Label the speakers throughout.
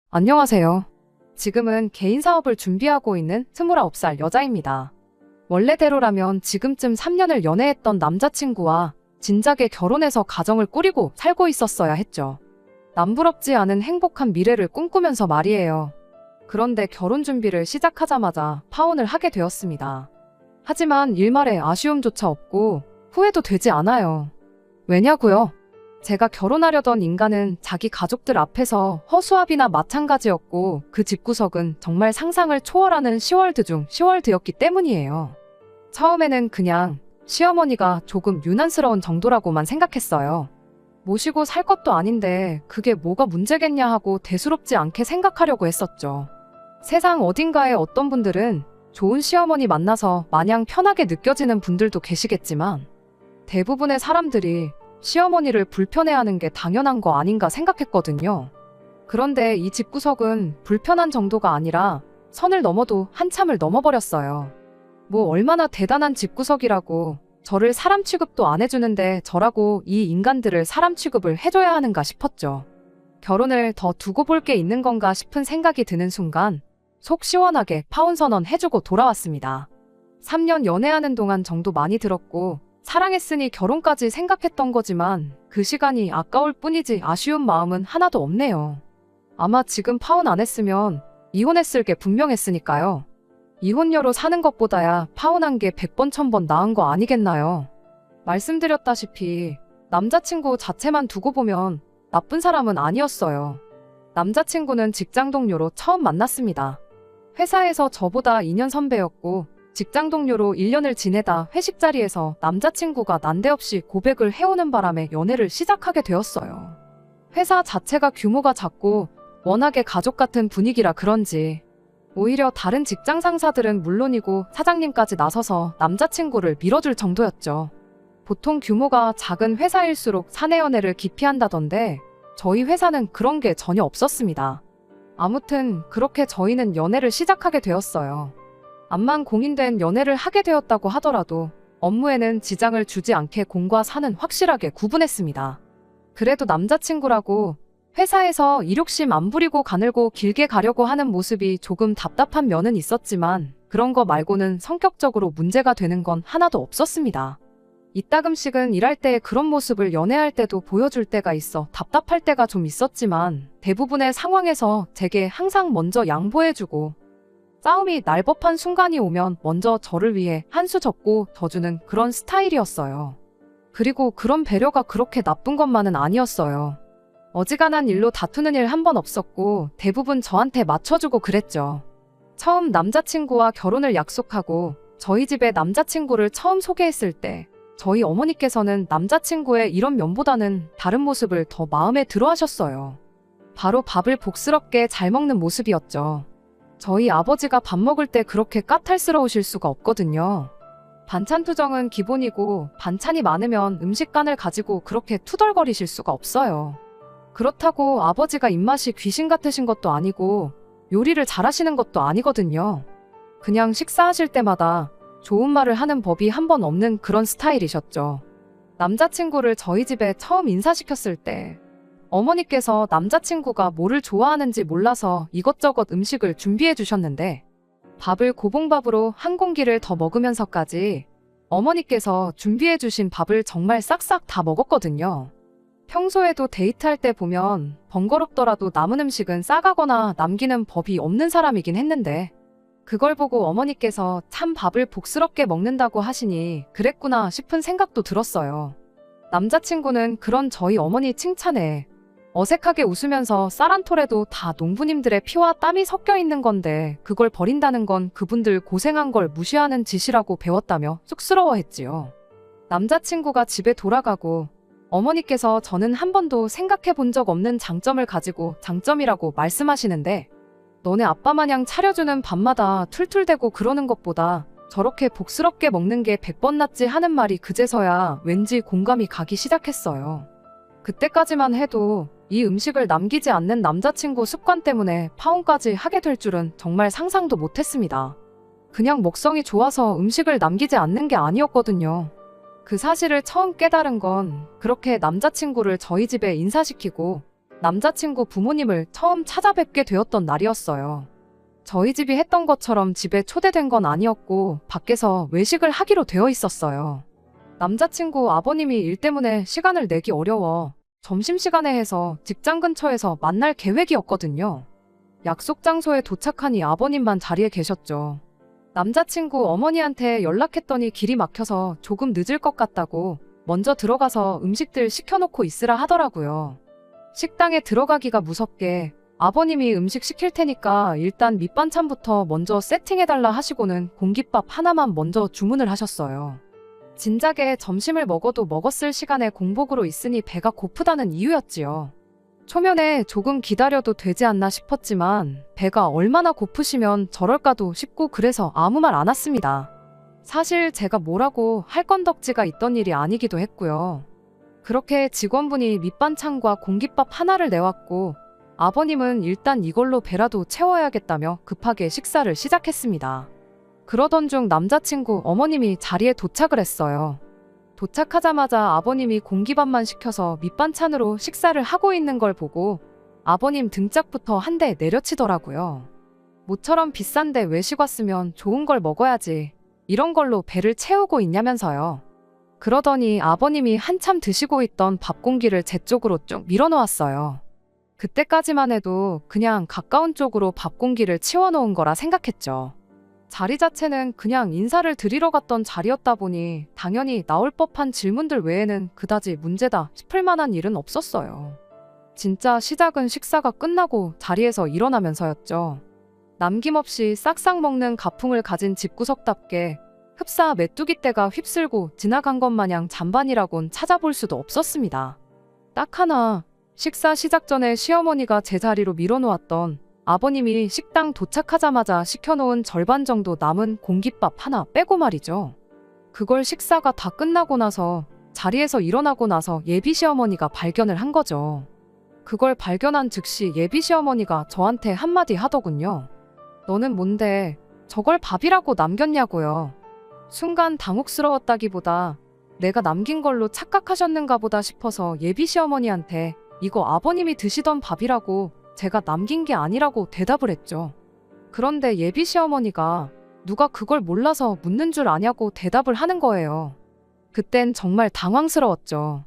Speaker 1: 안녕하세요. 지금은 개인 사업을 준비하고 있는 29살 여자입니다. 원래대로라면 지금쯤 3년을 연애했던 남자친구와 진작에 결혼해서 가정을 꾸리고 살고 있었어야 했죠. 남부럽지 않은 행복한 미래를 꿈꾸면서 말이에요. 그런데 결혼 준비를 시작하자마자 파혼을 하게 되었습니다. 하지만 일말의 아쉬움조차 없고 후회도 되지 않아요. 왜냐고요? 제가 결혼하려던 인간은 자기 가족들 앞에서 허수아비나 마찬가지였고 그 집구석은 정말 상상을 초월하는 시월드 중 시월드였기 때문이에요. 처음에는 그냥 시어머니가 조금 유난스러운 정도라고만 생각했어요. 모시고 살 것도 아닌데 그게 뭐가 문제겠냐 하고 대수롭지 않게 생각하려고 했었죠. 세상 어딘가에 어떤 분들은 좋은 시어머니 만나서 마냥 편하게 느껴지는 분들도 계시겠지만 대부분의 사람들이 시어머니를 불편해하는 게 당연한 거 아닌가 생각했거든요. 그런데 이 집구석은 불편한 정도가 아니라 선을 넘어도 한참을 넘어버렸어요. 뭐 얼마나 대단한 집구석이라고 저를 사람 취급도 안 해주는데 저라고 이 인간들을 사람 취급을 해줘야 하는가 싶었죠. 결혼을 더 두고 볼 게 있는 건가 싶은 생각이 드는 순간 속 시원하게 파혼 선언 해주고 돌아왔습니다. 3년 연애하는 동안 정도 많이 들었고 사랑했으니 결혼까지 생각했던 거지만 그 시간이 아까울 뿐이지 아쉬운 마음은 하나도 없네요. 아마 지금 파혼 안 했으면 이혼했을 게 분명했으니까요. 이혼녀로 사는 것보다야 파혼한 게 100번 1000번 나은 거 아니겠나요? 말씀드렸다시피 남자친구 자체만 두고 보면 나쁜 사람은 아니었어요. 남자친구는 직장 동료로 처음 만났습니다. 회사에서 저보다 2년 선배였고 직장 동료로 1년을 지내다 회식 자리에서 남자친구가 난데없이 고백을 해오는 바람에 연애를 시작하게 되었어요. 회사 자체가 규모가 작고 워낙에 가족 같은 분위기라 그런지 오히려 다른 직장 상사들은 물론이고 사장님까지 나서서 남자친구를 밀어줄 정도였죠. 보통 규모가 작은 회사일수록 사내 연애를 기피한다던데 저희 회사는 그런 게 전혀 없었습니다. 아무튼 그렇게 저희는 연애를 시작하게 되었어요. 암만 공인된 연애를 하게 되었다고 하더라도 업무에는 지장을 주지 않게 공과 사는 확실하게 구분했습니다. 그래도 남자친구라고 회사에서 이욕심 안 부리고 가늘고 길게 가려고 하는 모습이 조금 답답한 면은 있었지만 그런 거 말고는 성격적으로 문제가 되는 건 하나도 없었습니다. 이따금씩은 일할 때 그런 모습을 연애할 때도 보여줄 때가 있어 답답할 때가 좀 있었지만 대부분의 상황에서 제게 항상 먼저 양보해주고 싸움이 날 법한 순간이 오면 먼저 저를 위해 한 수 접고 더 주는 그런 스타일이었어요. 그리고 그런 배려가 그렇게 나쁜 것만은 아니었어요. 어지간한 일로 다투는 일 한 번 없었고 대부분 저한테 맞춰주고 그랬죠. 처음 남자친구와 결혼을 약속하고 저희 집에 남자친구를 처음 소개했을 때 저희 어머니께서는 남자친구의 이런 면보다는 다른 모습을 더 마음에 들어 하셨어요. 바로 밥을 복스럽게 잘 먹는 모습이었죠. 저희 아버지가 밥 먹을 때 그렇게 까탈스러우실 수가 없거든요. 반찬 투정은 기본이고 반찬이 많으면 음식간을 가지고 그렇게 투덜거리실 수가 없어요. 그렇다고 아버지가 입맛이 귀신 같으신 것도 아니고 요리를 잘하시는 것도 아니거든요. 그냥 식사하실 때마다 좋은 말을 하는 법이 한 번 없는 그런 스타일이셨죠. 남자친구를 저희 집에 처음 인사시켰을 때 어머니께서 남자친구가 뭐를 좋아하는지 몰라서 이것저것 음식을 준비해 주셨는데 밥을 고봉밥으로 한 공기를 더 먹으면서까지 어머니께서 준비해 주신 밥을 정말 싹싹 다 먹었거든요. 평소에도 데이트할 때 보면 번거롭더라도 남은 음식은 싸가거나 남기는 법이 없는 사람이긴 했는데 그걸 보고 어머니께서 참 밥을 복스럽게 먹는다고 하시니 그랬구나 싶은 생각도 들었어요. 남자친구는 그런 저희 어머니 칭찬에 어색하게 웃으면서 쌀 한 톨에도 다 농부님들의 피와 땀이 섞여 있는 건데 그걸 버린다는 건 그분들 고생한 걸 무시하는 짓이라고 배웠다며 쑥스러워했지요. 남자친구가 집에 돌아가고 어머니께서 저는 한 번도 생각해 본 적 없는 장점을 가지고 장점이라고 말씀하시는데 너네 아빠 마냥 차려주는 밥마다 툴툴대고 그러는 것보다 저렇게 복스럽게 먹는 게 100번 낫지 하는 말이 그제서야 왠지 공감이 가기 시작했어요. 그때까지만 해도 이 음식을 남기지 않는 남자친구 습관 때문에 파혼까지 하게 될 줄은 정말 상상도 못했습니다. 그냥 먹성이 좋아서 음식을 남기지 않는 게 아니었거든요. 그 사실을 처음 깨달은 건 그렇게 남자친구를 저희 집에 인사시키고 남자친구 부모님을 처음 찾아뵙게 되었던 날이었어요. 저희 집이 했던 것처럼 집에 초대된 건 아니었고 밖에서 외식을 하기로 되어 있었어요. 남자친구 아버님이 일 때문에 시간을 내기 어려워 점심시간에 해서 직장 근처에서 만날 계획이었거든요. 약속 장소에 도착하니 아버님만 자리에 계셨죠. 남자친구 어머니한테 연락했더니 길이 막혀서 조금 늦을 것 같다고 먼저 들어가서 음식들 시켜놓고 있으라 하더라고요. 식당에 들어가기가 무섭게 아버님이 음식 시킬 테니까 일단 밑반찬부터 먼저 세팅해달라 하시고는 공깃밥 하나만 먼저 주문을 하셨어요. 진작에 점심을 먹어도 먹었을 시간에 공복으로 있으니 배가 고프다는 이유였지요. 초면에 조금 기다려도 되지 않나 싶었지만 배가 얼마나 고프시면 저럴까도 싶고 그래서 아무 말 안 했습니다. 사실 제가 뭐라고 할 건덕지가 있던 일이 아니기도 했고요. 그렇게 직원분이 밑반찬과 공깃밥 하나를 내왔고 아버님은 일단 이걸로 배라도 채워야겠다며 급하게 식사를 시작했습니다. 그러던 중 남자친구 어머님이 자리에 도착을 했어요. 도착하자마자 아버님이 공깃밥만 시켜서 밑반찬으로 식사를 하고 있는 걸 보고 아버님 등짝부터 한 대 내려치더라고요. 모처럼 비싼데 외식 왔으면 좋은 걸 먹어야지. 이런 걸로 배를 채우고 있냐면서요. 그러더니 아버님이 한참 드시고 있던 밥 공기를 제 쪽으로 쭉 밀어놓았어요. 그때까지만 해도 그냥 가까운 쪽으로 밥 공기를 치워놓은 거라 생각했죠. 자리 자체는 그냥 인사를 드리러 갔던 자리였다 보니 당연히 나올 법한 질문들 외에는 그다지 문제다 싶을 만한 일은 없었어요. 진짜 시작은 식사가 끝나고 자리에서 일어나면서였죠. 남김없이 싹싹 먹는 가풍을 가진 집구석답게 흡사 메뚜기 떼가 휩쓸고 지나간 것 마냥 잔반이라곤 찾아볼 수도 없었습니다. 딱 하나, 식사 시작 전에 시어머니가 제 자리로 밀어놓았던 아버님이 식당 도착하자마자 시켜놓은 절반 정도 남은 공깃밥 하나 빼고 말이죠. 그걸 식사가 다 끝나고 나서 자리에서 일어나고 나서 예비 시어머니가 발견을 한 거죠. 그걸 발견한 즉시 예비 시어머니가 저한테 한마디 하더군요. 너는 뭔데 저걸 밥이라고 남겼냐고요. 순간 당혹스러웠다기보다 내가 남긴 걸로 착각하셨는가 보다 싶어서 예비 시어머니한테 이거 아버님이 드시던 밥이라고 제가 남긴 게 아니라고 대답을 했죠. 그런데 예비 시어머니가 누가 그걸 몰라서 묻는 줄 아냐고 대답을 하는 거예요. 그땐 정말 당황스러웠죠.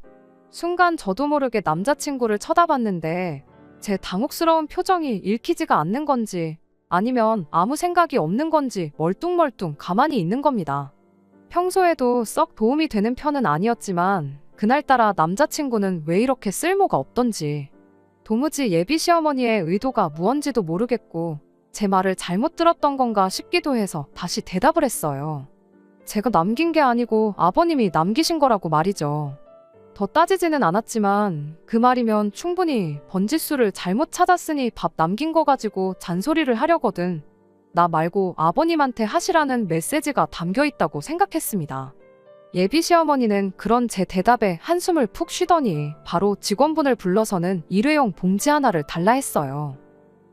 Speaker 1: 순간 저도 모르게 남자친구를 쳐다봤는데 제 당혹스러운 표정이 읽히지가 않는 건지 아니면 아무 생각이 없는 건지 멀뚱멀뚱 가만히 있는 겁니다. 평소에도 썩 도움이 되는 편은 아니었지만 그날따라 남자친구는 왜 이렇게 쓸모가 없던지 도무지 예비 시어머니의 의도가 무언지도 모르겠고 제 말을 잘못 들었던 건가 싶기도 해서 다시 대답을 했어요. 제가 남긴 게 아니고 아버님이 남기신 거라고 말이죠. 더 따지지는 않았지만 그 말이면 충분히 번지수를 잘못 찾았으니 밥 남긴 거 가지고 잔소리를 하려거든 나 말고 아버님한테 하시라는 메시지가 담겨 있다고 생각했습니다. 예비 시어머니는 그런 제 대답에 한숨을 푹 쉬더니 바로 직원분을 불러서는 일회용 봉지 하나를 달라 했어요.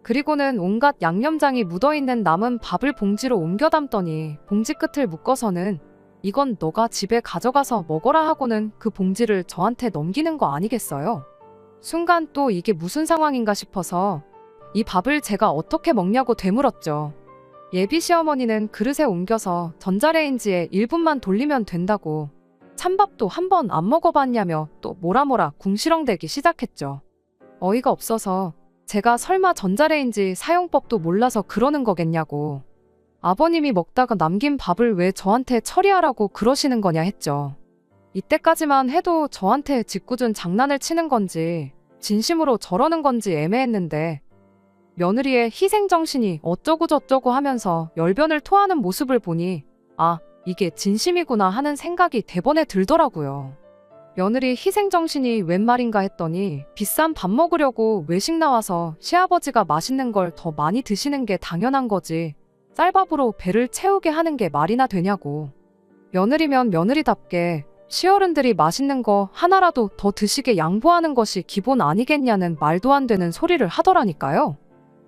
Speaker 1: 그리고는 온갖 양념장이 묻어있는 남은 밥을 봉지로 옮겨 담더니 봉지 끝을 묶어서는 이건 너가 집에 가져가서 먹어라 하고는 그 봉지를 저한테 넘기는 거 아니겠어요? 순간 또 이게 무슨 상황인가 싶어서 이 밥을 제가 어떻게 먹냐고 되물었죠. 예비 시어머니는 그릇에 옮겨서 전자레인지에 1분만 돌리면 된다고 찬밥도 한 번 안 먹어봤냐며 또 뭐라 궁시렁대기 시작했죠. 어이가 없어서 제가 설마 전자레인지 사용법도 몰라서 그러는 거겠냐고 아버님이 먹다가 남긴 밥을 왜 저한테 처리하라고 그러시는 거냐 했죠. 이때까지만 해도 저한테 짓궂은 장난을 치는 건지 진심으로 저러는 건지 애매했는데 며느리의 희생정신이 어쩌고저쩌고 하면서 열변을 토하는 모습을 보니 아, 이게 진심이구나 하는 생각이 대번에 들더라고요. 며느리 희생정신이 웬 말인가 했더니 비싼 밥 먹으려고 외식 나와서 시아버지가 맛있는 걸 더 많이 드시는 게 당연한 거지 쌀밥으로 배를 채우게 하는 게 말이나 되냐고. 며느리면 며느리답게 시어른들이 맛있는 거 하나라도 더 드시게 양보하는 것이 기본 아니겠냐는 말도 안 되는 소리를 하더라니까요.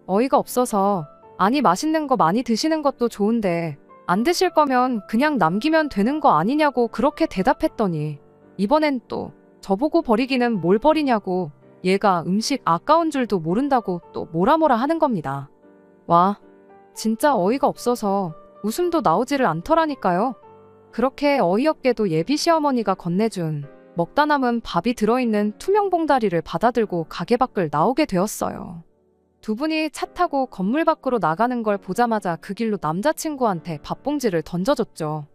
Speaker 1: 어이가 없어서 아니 맛있는 거 많이 드시는 것도 좋은데 안 드실 거면 그냥 남기면 되는 거 아니냐고 그렇게 대답했더니 이번엔 또 저보고 버리기는 뭘 버리냐고 얘가 음식 아까운 줄도 모른다고 또 뭐라 하는 겁니다. 와, 진짜 어이가 없어서 웃음도 나오지를 않더라니까요. 그렇게 어이없게도 예비 시어머니가 건네준 먹다 남은 밥이 들어있는 투명 봉다리를 받아들고 가게 밖을 나오게 되었어요. 두 분이 차 타고 건물 밖으로 나가는 걸 보자마자 그 길로 남자친구한테 밥봉지를 던져줬죠.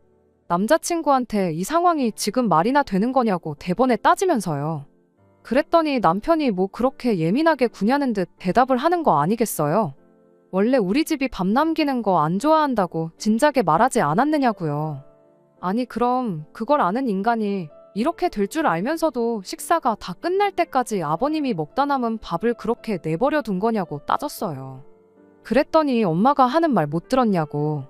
Speaker 1: 남자친구한테 이 상황이 지금 말이나 되는 거냐고 대번에 따지면서요. 그랬더니 남편이 뭐 그렇게 예민하게 구냐는 듯 대답을 하는 거 아니겠어요? 원래 우리 집이 밥 남기는 거 안 좋아한다고 진작에 말하지 않았느냐고요. 아니 그럼 그걸 아는 인간이 이렇게 될 줄 알면서도 식사가 다 끝날 때까지 아버님이 먹다 남은 밥을 그렇게 내버려 둔 거냐고 따졌어요. 그랬더니 엄마가 하는 말 못 들었냐고.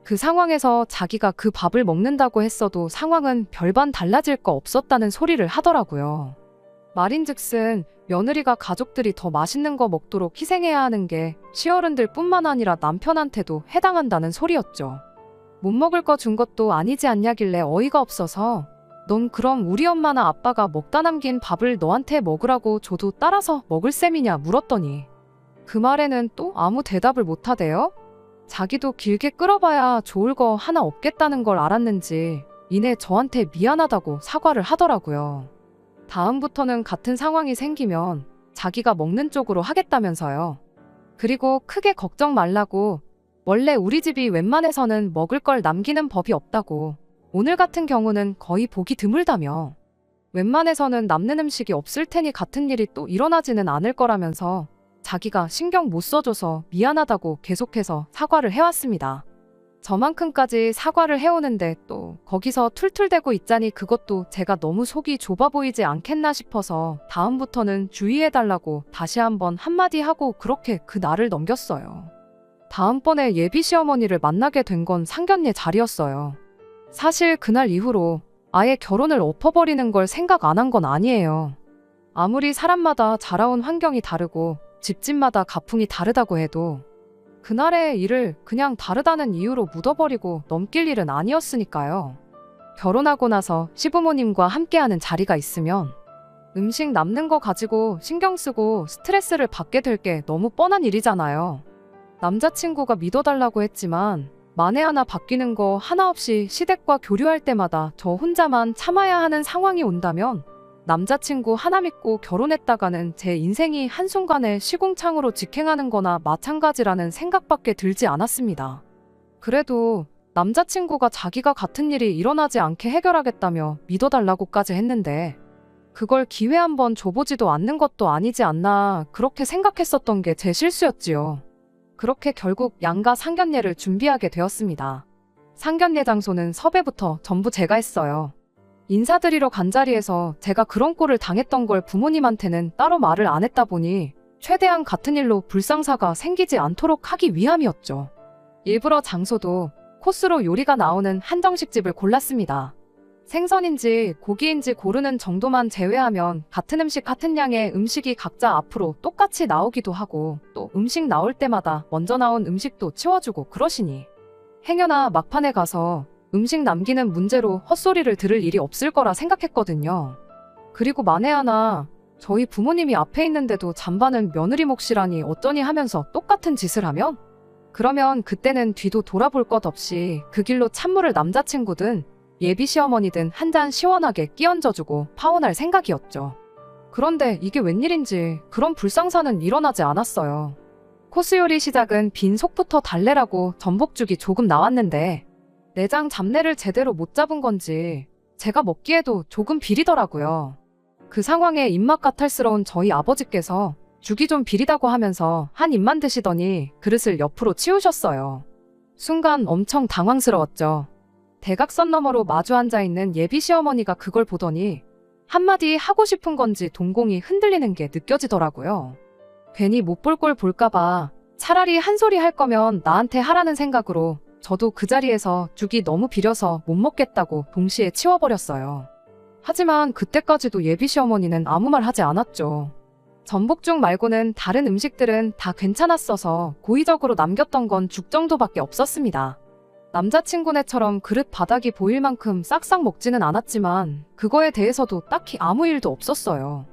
Speaker 1: 그 상황에서 자기가 그 밥을 먹는다고 했어도 상황은 별반 달라질 거 없었다는 소리를 하더라고요. 말인즉슨 며느리가 가족들이 더 맛있는 거 먹도록 희생해야 하는 게 시어른들 뿐만 아니라 남편한테도 해당한다는 소리였죠. 못 먹을 거 준 것도 아니지 않냐길래 어이가 없어서 넌 그럼 우리 엄마나 아빠가 먹다 남긴 밥을 너한테 먹으라고 줘도 따라서 먹을 셈이냐 물었더니 그 말에는 또 아무 대답을 못 하대요. 자기도 길게 끌어봐야 좋을 거 하나 없겠다는 걸 알았는지 이내 저한테 미안하다고 사과를 하더라고요. 다음부터는 같은 상황이 생기면 자기가 먹는 쪽으로 하겠다면서요. 그리고 크게 걱정 말라고 원래 우리 집이 웬만해서는 먹을 걸 남기는 법이 없다고 오늘 같은 경우는 거의 보기 드물다며 웬만해서는 남는 음식이 없을 테니 같은 일이 또 일어나지는 않을 거라면서 자기가 신경 못 써줘서 미안하다고 계속해서 사과를 해왔습니다. 저만큼까지 사과를 해오는데 또 거기서 툴툴대고 있자니 그것도 제가 너무 속이 좁아 보이지 않겠나 싶어서 다음부터는 주의해달라고 다시 한번 한마디 하고 그렇게 그 날을 넘겼어요. 다음번에 예비 시어머니를 만나게 된 건 상견례 자리였어요. 사실 그날 이후로 아예 결혼을 엎어버리는 걸 생각 안 한 건 아니에요. 아무리 사람마다 자라온 환경이 다르고 집집마다 가풍이 다르다고 해도 그날의 일을 그냥 다르다는 이유로 묻어버리고 넘길 일은 아니었으니까요. 결혼하고 나서 시부모님과 함께하는 자리가 있으면 음식 남는 거 가지고 신경 쓰고 스트레스를 받게 될 게 너무 뻔한 일이잖아요. 남자친구가 믿어달라고 했지만 만에 하나 바뀌는 거 하나 없이 시댁과 교류할 때마다 저 혼자만 참아야 하는 상황이 온다면 남자친구 하나 믿고 결혼했다가는 제 인생이 한순간에 시궁창으로 직행하는 거나 마찬가지라는 생각밖에 들지 않았습니다. 그래도 남자친구가 자기가 같은 일이 일어나지 않게 해결하겠다며 믿어달라고까지 했는데 그걸 기회 한번 줘보지도 않는 것도 아니지 않나 그렇게 생각했었던 게 제 실수였지요. 그렇게 결국 양가 상견례를 준비하게 되었습니다. 상견례 장소는 섭외부터 전부 제가 했어요. 인사드리러 간 자리에서 제가 그런 꼴을 당했던 걸 부모님한테는 따로 말을 안 했다 보니 최대한 같은 일로 불상사가 생기지 않도록 하기 위함이었죠. 일부러 장소도 코스로 요리가 나오는 한정식집을 골랐습니다. 생선인지 고기인지 고르는 정도만 제외하면 같은 음식 같은 양의 음식이 각자 앞으로 똑같이 나오기도 하고 또 음식 나올 때마다 먼저 나온 음식도 치워주고 그러시니 행여나 막판에 가서 음식 남기는 문제로 헛소리를 들을 일이 없을 거라 생각했거든요. 그리고 만에 하나 저희 부모님이 앞에 있는데도 잠바는 며느리 몫이라니 어쩌니 하면서 똑같은 짓을 하면? 그러면 그때는 뒤도 돌아볼 것 없이 그 길로 찬물을 남자친구든 예비 시어머니든 한 잔 시원하게 끼얹어주고 파혼할 생각이었죠. 그런데 이게 웬일인지 그런 불상사는 일어나지 않았어요. 코스 요리 시작은 빈 속부터 달래라고 전복죽이 조금 나왔는데 내장 잡내를 제대로 못 잡은 건지 제가 먹기에도 조금 비리더라고요. 그 상황에 입맛 까탈스러운 저희 아버지께서 죽이 좀 비리다고 하면서 한 입만 드시더니 그릇을 옆으로 치우셨어요. 순간 엄청 당황스러웠죠. 대각선 너머로 마주 앉아있는 예비 시어머니가 그걸 보더니 한마디 하고 싶은 건지 동공이 흔들리는 게 느껴지더라고요. 괜히 못 볼 꼴 볼까봐 차라리 한 소리 할 거면 나한테 하라는 생각으로 저도 그 자리에서 죽이 너무 비려서 못 먹겠다고 동시에 치워버렸어요. 하지만 그때까지도 예비 시어머니는 아무 말 하지 않았죠. 전복죽 말고는 다른 음식들은 다 괜찮았어서 고의적으로 남겼던 건 죽 정도밖에 없었습니다. 남자친구네처럼 그릇 바닥이 보일 만큼 싹싹 먹지는 않았지만 그거에 대해서도 딱히 아무 일도 없었어요.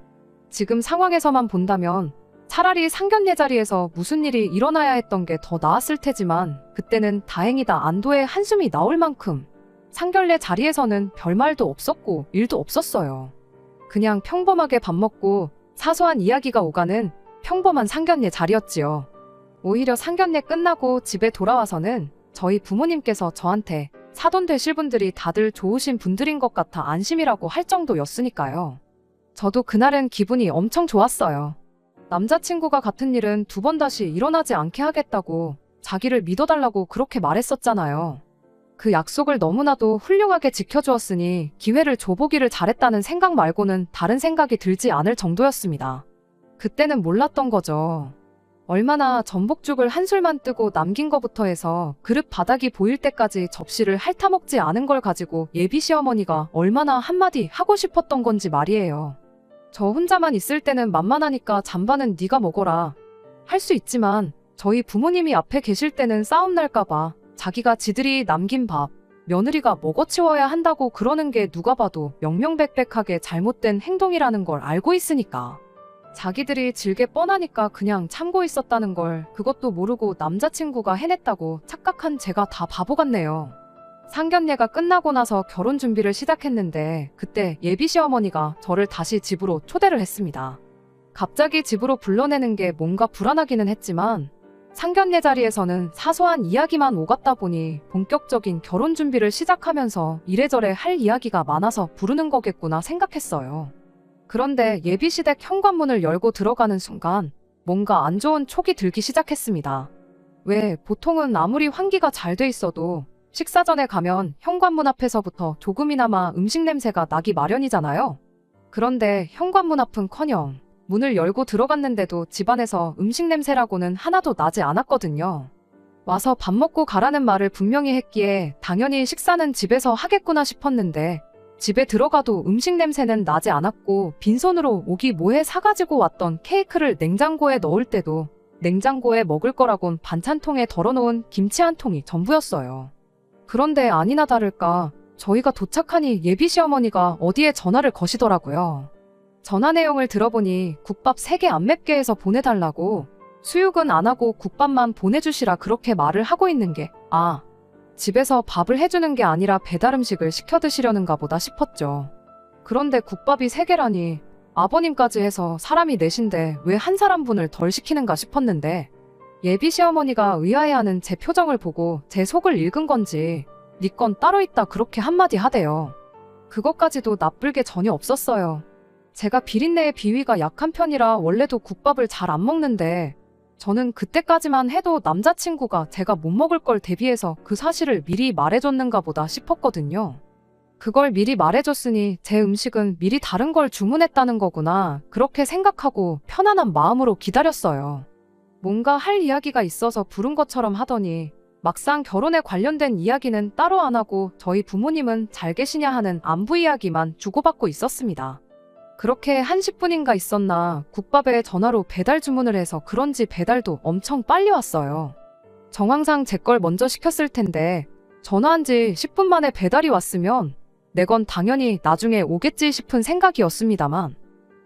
Speaker 1: 지금 상황에서만 본다면 차라리 상견례 자리에서 무슨 일이 일어나야 했던 게 더 나았을 테지만 그때는 다행이다 안도의 한숨이 나올 만큼 상견례 자리에서는 별말도 없었고 일도 없었어요. 그냥 평범하게 밥 먹고 사소한 이야기가 오가는 평범한 상견례 자리였지요. 오히려 상견례 끝나고 집에 돌아와서는 저희 부모님께서 저한테 사돈 되실 분들이 다들 좋으신 분들인 것 같아 안심이라고 할 정도였으니까요. 저도 그날은 기분이 엄청 좋았어요. 남자친구가 같은 일은 2번 다시 일어나지 않게 하겠다고 자기를 믿어달라고 그렇게 말했었잖아요. 그 약속을 너무나도 훌륭하게 지켜주었으니 기회를 줘보기를 잘했다는 생각 말고는 다른 생각이 들지 않을 정도였습니다. 그때는 몰랐던 거죠. 얼마나 전복죽을 한 술만 뜨고 남긴 거부터 해서 그릇 바닥이 보일 때까지 접시를 핥아먹지 않은 걸 가지고 예비 시어머니가 얼마나 한마디 하고 싶었던 건지 말이에요. 저 혼자만 있을 때는 만만하니까 잔반은 네가 먹어라 할 수 있지만 저희 부모님이 앞에 계실 때는 싸움 날까봐 자기가 지들이 남긴 밥 며느리가 먹어치워야 한다고 그러는 게 누가 봐도 명명백백하게 잘못된 행동이라는 걸 알고 있으니까. 자기들이 질게 뻔하니까 그냥 참고 있었다는 걸 그것도 모르고 남자친구가 해냈다고 착각한 제가 다 바보 같네요. 상견례가 끝나고 나서 결혼 준비를 시작했는데 그때 예비 시어머니가 저를 다시 집으로 초대를 했습니다. 갑자기 집으로 불러내는 게 뭔가 불안하기는 했지만 상견례 자리에서는 사소한 이야기만 오갔다 보니 본격적인 결혼 준비를 시작하면서 이래저래 할 이야기가 많아서 부르는 거겠구나 생각했어요. 그런데 예비시댁 현관문을 열고 들어가는 순간 뭔가 안 좋은 촉이 들기 시작했습니다. 왜 보통은 아무리 환기가 잘 돼 있어도 식사 전에 가면 현관문 앞에서부터 조금이나마 음식 냄새가 나기 마련이잖아요. 그런데 현관문 앞은커녕 문을 열고 들어갔는데도 집안에서 음식 냄새라고는 하나도 나지 않았거든요. 와서 밥 먹고 가라는 말을 분명히 했기에 당연히 식사는 집에서 하겠구나 싶었는데 집에 들어가도 음식 냄새는 나지 않았고 빈손으로 오기 뭐해 사가지고 왔던 케이크를 냉장고에 넣을 때도 냉장고에 먹을 거라곤 반찬통에 덜어놓은 김치 한 통이 전부였어요. 그런데 아니나 다를까 저희가 도착하니 예비 시어머니가 어디에 전화를 거시더라고요. 전화 내용을 들어보니 국밥 3개 안 맵게 해서 보내달라고 수육은 안 하고 국밥만 보내주시라 그렇게 말을 하고 있는 게 집에서 밥을 해주는 게 아니라 배달 음식을 시켜 드시려는가 보다 싶었죠. 그런데 국밥이 3개라니 아버님까지 해서 사람이 넷인데 왜 한 사람분을 덜 시키는가 싶었는데 예비 시어머니가 의아해하는 제 표정을 보고 제 속을 읽은 건지 네 건 따로 있다 그렇게 한마디 하대요. 그것까지도 나쁠 게 전혀 없었어요. 제가 비린내의 비위가 약한 편이라 원래도 국밥을 잘 안 먹는데 저는 그때까지만 해도 남자친구가 제가 못 먹을 걸 대비해서 그 사실을 미리 말해줬는가 보다 싶었거든요. 그걸 미리 말해줬으니 제 음식은 미리 다른 걸 주문했다는 거구나 그렇게 생각하고 편안한 마음으로 기다렸어요. 뭔가 할 이야기가 있어서 부른 것처럼 하더니 막상 결혼에 관련된 이야기는 따로 안 하고 저희 부모님은 잘 계시냐 하는 안부 이야기만 주고받고 있었습니다. 그렇게 한 10분인가 있었나 국밥에 전화로 배달 주문을 해서 그런지 배달도 엄청 빨리 왔어요. 정황상 제 걸 먼저 시켰을 텐데 전화한 지 10분 만에 배달이 왔으면 내 건 당연히 나중에 오겠지 싶은 생각이었습니다만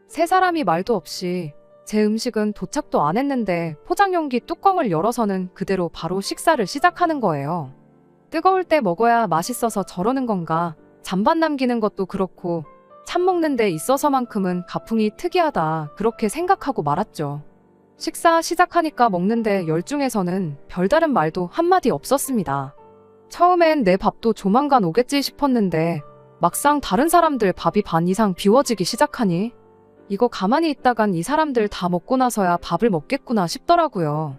Speaker 1: 세 사람이 말도 없이 제 음식은 도착도 안 했는데 포장용기 뚜껑을 열어서는 그대로 바로 식사를 시작하는 거예요. 뜨거울 때 먹어야 맛있어서 저러는 건가 잔반 남기는 것도 그렇고 참 먹는 데 있어서만큼은 가풍이 특이하다 그렇게 생각하고 말았죠. 식사 시작하니까 먹는데 열중해서는 별다른 말도 한마디 없었습니다. 처음엔 내 밥도 조만간 오겠지 싶었는데 막상 다른 사람들 밥이 반 이상 비워지기 시작하니 이거 가만히 있다간 이 사람들 다 먹고 나서야 밥을 먹겠구나 싶더라고요.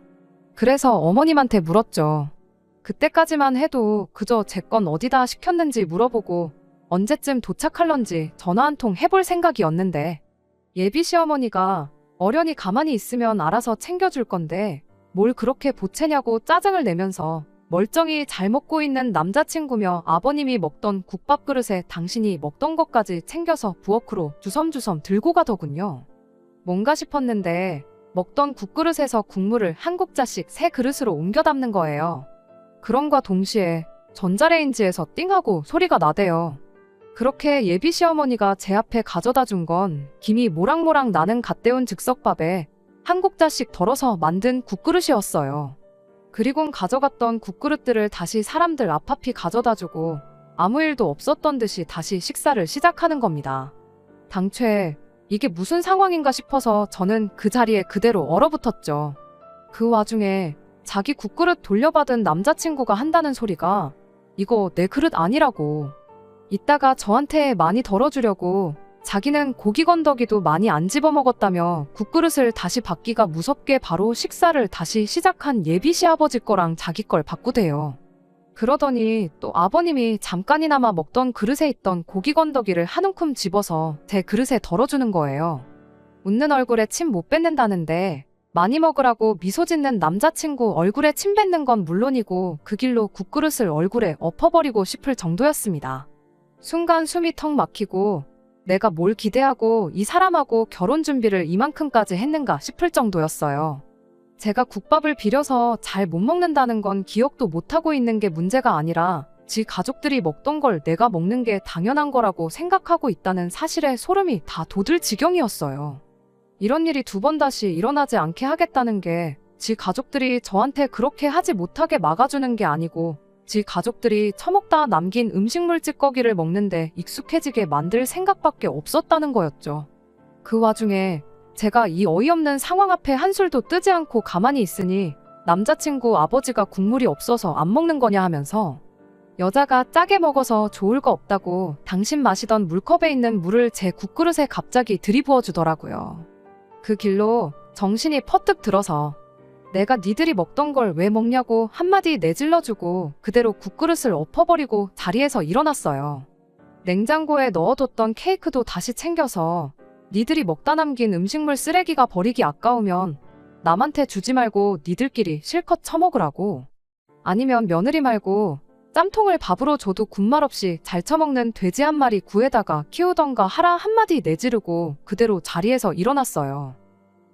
Speaker 1: 그래서 어머님한테 물었죠. 그때까지만 해도 그저 제 건 어디다 시켰는지 물어보고 언제쯤 도착할런지 전화 한 통 해볼 생각이었는데 예비 시어머니가 어련히 가만히 있으면 알아서 챙겨줄 건데 뭘 그렇게 보채냐고 짜증을 내면서 멀쩡히 잘 먹고 있는 남자친구며 아버님이 먹던 국밥 그릇에 당신이 먹던 것까지 챙겨서 부엌으로 주섬주섬 들고 가더군요. 뭔가 싶었는데 먹던 국그릇에서 국물을 한 국자씩 새 그릇으로 옮겨 담는 거예요. 그럼과 동시에 전자레인지에서 띵하고 소리가 나대요. 그렇게 예비 시어머니가 제 앞에 가져다 준 건 김이 모락모락 나는 갓 데운 즉석밥에 한 국자씩 덜어서 만든 국그릇이었어요. 그리곤 가져갔던 국그릇들을 다시 사람들 앞앞이 가져다 주고 아무 일도 없었던 듯이 다시 식사를 시작하는 겁니다. 당최 이게 무슨 상황인가 싶어서 저는 그 자리에 그대로 얼어붙었죠. 그 와중에 자기 국그릇 돌려받은 남자친구가 한다는 소리가 이거 내 그릇 아니라고. 이따가 저한테 많이 덜어주려고 자기는 고기 건더기도 많이 안 집어먹었다며 국그릇을 다시 받기가 무섭게 바로 식사를 다시 시작한 예비 시아버지 거랑 자기 걸 바꾸대요. 그러더니 또 아버님이 잠깐이나마 먹던 그릇에 있던 고기 건더기를 한 움큼 집어서 제 그릇에 덜어주는 거예요. 웃는 얼굴에 침 못 뱉는다는데 많이 먹으라고 미소 짓는 남자친구 얼굴에 침 뱉는 건 물론이고 그 길로 국그릇을 얼굴에 엎어버리고 싶을 정도였습니다. 순간 숨이 턱 막히고 내가 뭘 기대하고 이 사람하고 결혼 준비를 이만큼까지 했는가 싶을 정도였어요. 제가 국밥을 비려서 잘 못 먹는다는 건 기억도 못하고 있는 게 문제가 아니라 지 가족들이 먹던 걸 내가 먹는 게 당연한 거라고 생각하고 있다는 사실에 소름이 다 돋을 지경이었어요. 이런 일이 두 번 다시 일어나지 않게 하겠다는 게 지 가족들이 저한테 그렇게 하지 못하게 막아주는 게 아니고 지 가족들이 처먹다 남긴 음식물 찌꺼기를 먹는데 익숙해지게 만들 생각밖에 없었다는 거였죠. 그 와중에 제가 이 어이없는 상황 앞에 한술도 뜨지 않고 가만히 있으니 남자친구 아버지가 국물이 없어서 안 먹는 거냐 하면서 여자가 짜게 먹어서 좋을 거 없다고 당신 마시던 물컵에 있는 물을 제 국그릇에 갑자기 들이부어 주더라고요. 그 길로 정신이 퍼뜩 들어서 내가 니들이 먹던 걸 왜 먹냐고 한마디 내질러주고 그대로 국그릇을 엎어버리고 자리에서 일어났어요. 냉장고에 넣어뒀던 케이크도 다시 챙겨서 니들이 먹다 남긴 음식물 쓰레기가 버리기 아까우면 남한테 주지 말고 니들끼리 실컷 처먹으라고. 아니면 며느리 말고 짬통을 밥으로 줘도 군말 없이 잘 처먹는 돼지 한 마리 구해다가 키우던가 하라 한마디 내지르고 그대로 자리에서 일어났어요.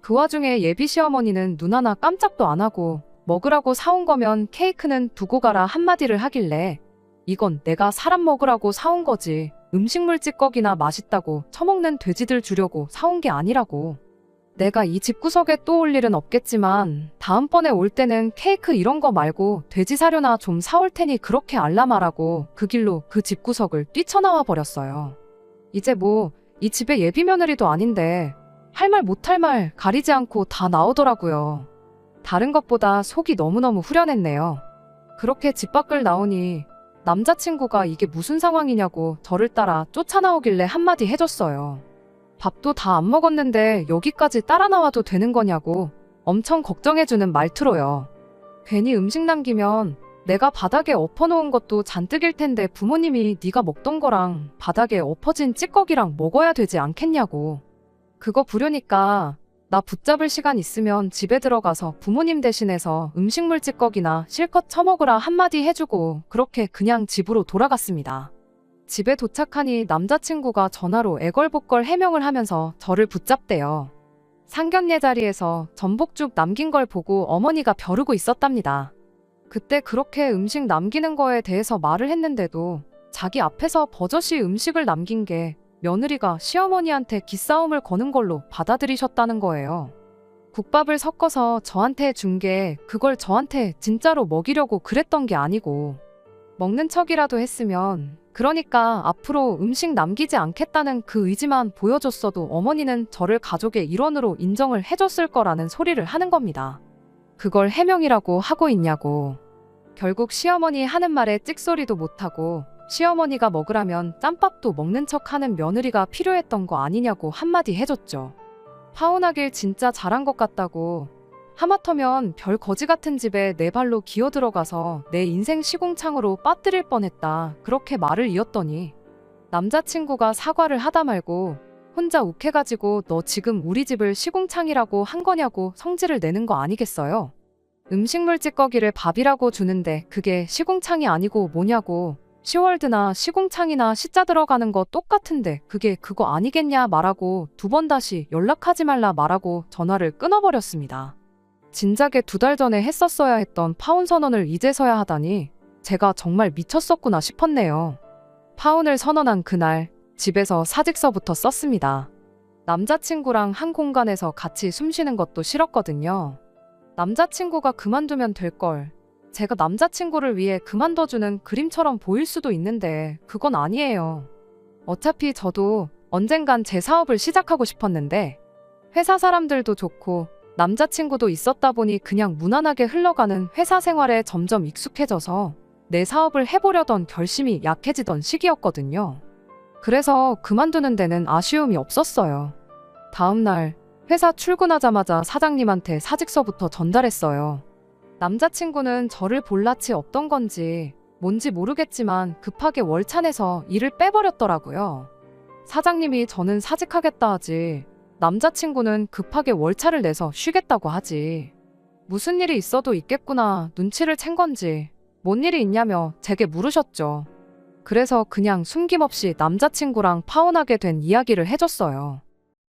Speaker 1: 그 와중에 예비 시어머니는 눈 하나 깜짝도 안 하고 먹으라고 사온 거면 케이크는 두고 가라 한마디를 하길래 이건 내가 사람 먹으라고 사온 거지 음식물 찌꺼기나 맛있다고 처먹는 돼지들 주려고 사온 게 아니라고. 내가 이 집구석에 또 올 일은 없겠지만 다음번에 올 때는 케이크 이런 거 말고 돼지 사료나 좀 사올 테니 그렇게 알라말하고 그 길로 그 집구석을 뛰쳐나와 버렸어요. 이제 뭐 이 집에 예비 며느리도 아닌데 할 말 못할 말 가리지 않고 다 나오더라고요. 다른 것보다 속이 너무너무 후련했네요. 그렇게 집 밖을 나오니 남자친구가 이게 무슨 상황이냐고 저를 따라 쫓아나오길래 한마디 해줬어요. 밥도 다 안 먹었는데 여기까지 따라 나와도 되는 거냐고 엄청 걱정해주는 말투로요. 괜히 음식 남기면 내가 바닥에 엎어놓은 것도 잔뜩일 텐데 부모님이 네가 먹던 거랑 바닥에 엎어진 찌꺼기랑 먹어야 되지 않겠냐고. 그거 부려니까 나 붙잡을 시간 있으면 집에 들어가서 부모님 대신해서 음식물 찌꺼기나 실컷 처먹으라 한마디 해주고 그렇게 그냥 집으로 돌아갔습니다. 집에 도착하니 남자친구가 전화로 애걸복걸 해명을 하면서 저를 붙잡대요. 상견례 자리에서 전복죽 남긴 걸 보고 어머니가 벼르고 있었답니다. 그때 그렇게 음식 남기는 거에 대해서 말을 했는데도 자기 앞에서 버젓이 음식을 남긴 게 며느리가 시어머니한테 기싸움을 거는 걸로 받아들이셨다는 거예요. 국밥을 섞어서 저한테 준 게 그걸 저한테 진짜로 먹이려고 그랬던 게 아니고 먹는 척이라도 했으면 그러니까 앞으로 음식 남기지 않겠다는 그 의지만 보여줬어도 어머니는 저를 가족의 일원으로 인정을 해줬을 거라는 소리를 하는 겁니다. 그걸 해명이라고 하고 있냐고. 결국 시어머니 하는 말에 찍소리도 못하고 시어머니가 먹으라면 짬밥도 먹는 척하는 며느리가 필요했던 거 아니냐고 한마디 해줬죠. 파혼하길 진짜 잘한 것 같다고. 하마터면 별 거지 같은 집에 내 발로 기어 들어가서 내 인생 시궁창으로 빠뜨릴 뻔했다. 그렇게 말을 이었더니 남자친구가 사과를 하다 말고 혼자 욱해가지고 너 지금 우리 집을 시궁창이라고 한 거냐고 성질을 내는 거 아니겠어요? 음식물 찌꺼기를 밥이라고 주는데 그게 시궁창이 아니고 뭐냐고. 시월드나 시궁창이나 시자 들어가는 거 똑같은데 그게 그거 아니겠냐 말하고 두 번 다시 연락하지 말라 말하고 전화를 끊어버렸습니다. 진작에 2달 전에 했었어야 했던 파혼 선언을 이제서야 하다니 제가 정말 미쳤었구나 싶었네요. 파혼을 선언한 그날 집에서 사직서부터 썼습니다. 남자친구랑 한 공간에서 같이 숨 쉬는 것도 싫었거든요. 남자친구가 그만두면 될 걸. 제가 남자친구를 위해 그만둬주는 그림처럼 보일 수도 있는데 그건 아니에요. 어차피 저도 언젠간 제 사업을 시작하고 싶었는데 회사 사람들도 좋고 남자친구도 있었다 보니 그냥 무난하게 흘러가는 회사 생활에 점점 익숙해져서 내 사업을 해보려던 결심이 약해지던 시기였거든요. 그래서 그만두는 데는 아쉬움이 없었어요. 다음 날 회사 출근하자마자 사장님한테 사직서부터 전달했어요. 남자친구는 저를 볼낯이 없던 건지 뭔지 모르겠지만 급하게 월찬에서 일을 빼버렸더라고요. 사장님이 저는 사직하겠다 하지 남자친구는 급하게 월차를 내서 쉬겠다고 하지. 무슨 일이 있어도 있겠구나 눈치를 챈 건지 뭔 일이 있냐며 제게 물으셨죠. 그래서 그냥 숨김없이 남자친구랑 파혼하게 된 이야기를 해줬어요.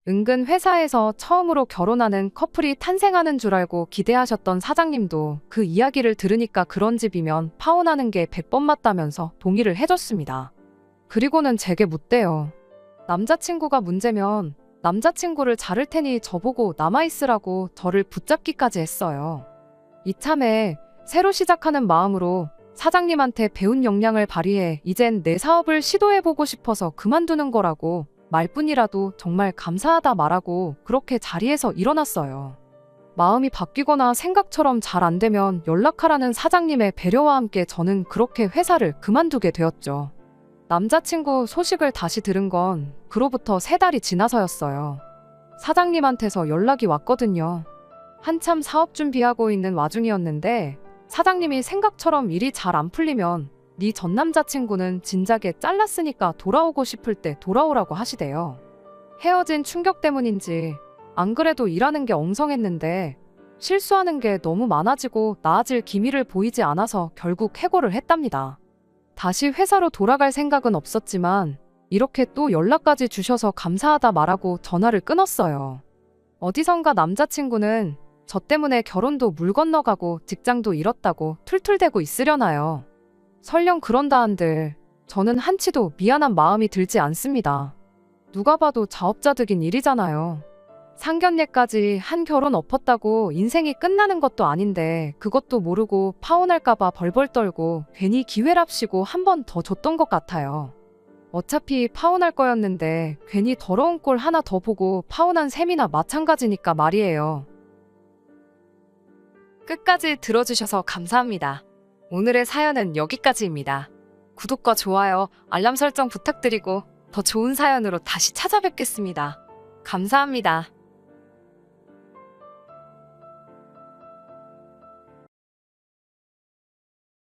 Speaker 1: 은근 회사에서 처음으로 결혼하는 커플이 탄생하는 줄 알고 기대하셨던 사장님도 그 이야기를 들으니까 그런 집이면 파혼하는 게 100번 맞다면서 동의를 해줬습니다. 그리고는 제게 묻대요. 남자친구가 문제면 남자친구를 자를 테니 저보고 남아있으라고 저를 붙잡기까지 했어요. 이참에 새로 시작하는 마음으로 사장님한테 배운 역량을 발휘해 이젠 내 사업을 시도해보고 싶어서 그만두는 거라고 말뿐이라도 정말 감사하다 말하고 그렇게 자리에서 일어났어요. 마음이 바뀌거나 생각처럼 잘 안 되면 연락하라는 사장님의 배려와 함께 저는 그렇게 회사를 그만두게 되었죠. 남자친구 소식을 다시 들은 건 그로부터 3달이 지나서였어요. 사장님한테서 연락이 왔거든요. 한참 사업 준비하고 있는 와중이었는데 사장님이 생각처럼 일이 잘 안 풀리면 네 전 남자친구는 진작에 잘랐으니까 돌아오고 싶을 때 돌아오라고 하시대요. 헤어진 충격 때문인지 안 그래도 일하는 게 엉성했는데 실수하는 게 너무 많아지고 나아질 기미를 보이지 않아서 결국 해고를 했답니다. 다시 회사로 돌아갈 생각은 없었지만 이렇게 또 연락까지 주셔서 감사하다 말하고 전화를 끊었어요. 어디선가 남자친구는 저 때문에 결혼도 물 건너가고 직장도 잃었다고 툴툴대고 있으려나요. 설령 그런다 한들 저는 한치도 미안한 마음이 들지 않습니다. 누가 봐도 자업자득인 일이잖아요. 상견례까지 한 결혼 엎었다고 인생이 끝나는 것도 아닌데 그것도 모르고 파혼할까봐 벌벌 떨고 괜히 기회랍시고 한 번 더 줬던 것 같아요. 어차피 파혼할 거였는데 괜히 더러운 꼴 하나 더 보고 파혼한 셈이나 마찬가지니까 말이에요. 끝까지 들어주셔서 감사합니다. 오늘의 사연은 여기까지입니다. 구독과 좋아요, 알람 설정 부탁드리고 더 좋은 사연으로 다시 찾아뵙겠습니다. 감사합니다.